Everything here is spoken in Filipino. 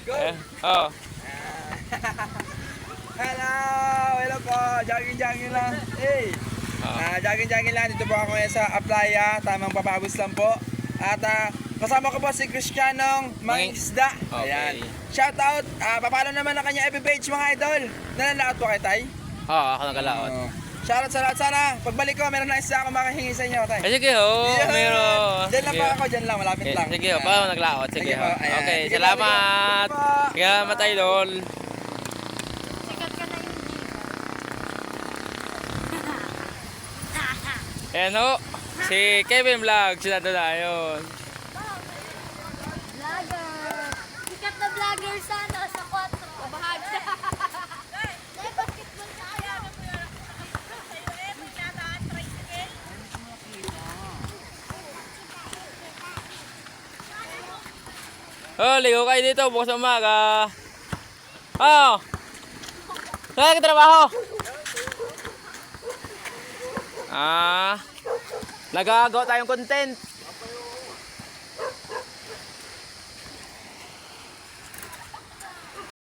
Go! Oh. Hello po. Jogging lang. Hey! Jogging lang. Dito po ako ngayon sa Aplaya. Tamang papagos lang po. At kasama ko po si Cristianong Mangisda. Okay. Ayan. Shout out. Papalo naman ang kanya FB page mga idol. Nanlalakad po kay Tay? Oo, ako nagkalaot. Shout out sa lahat sana. Pagbalik ko, meron na isa ako makahingi sa inyo, Tay. Sige ho, meron. Diyan lang pa ako, diyan lang, malapit lang. Sige ho, paano naglaot? Sige ho. po, ayan. Okay, Sige po, salamat. sige po. Salamat idol. Sikat ka na yung Ayan ho, si Kevin Vlog, sila doon na yun. vlogger. Sikat na vlogger sana sa 4. Bahag na. Basketball na kaya. Oh, ligo kayo dito, bukas ng umaga. Oh! Saan ka trabaho? Nagagawa tayong content.